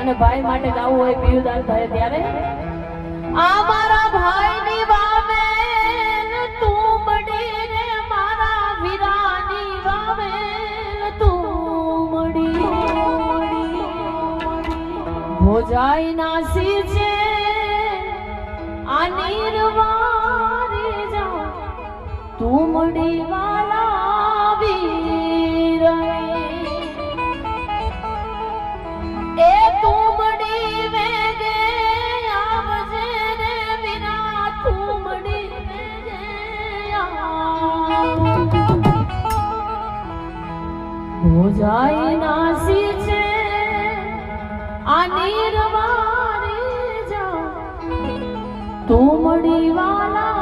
અને ભાઈ માટે ગાવું હોય પિયુદાન થાય ત્યારે આ મારા ભાઈની વાવે તું મળી રે મારા વીરાની વાવે તું મળી ભોજાઈ નાસી છે આ નીરવારી જા તું મળી વાલા વીરની એ તું મળી વેગે આવજે રે વીરા તું મળી વેગે ભોજાઈ નાસી છે આ નીરવારી જા તું મળી વાલા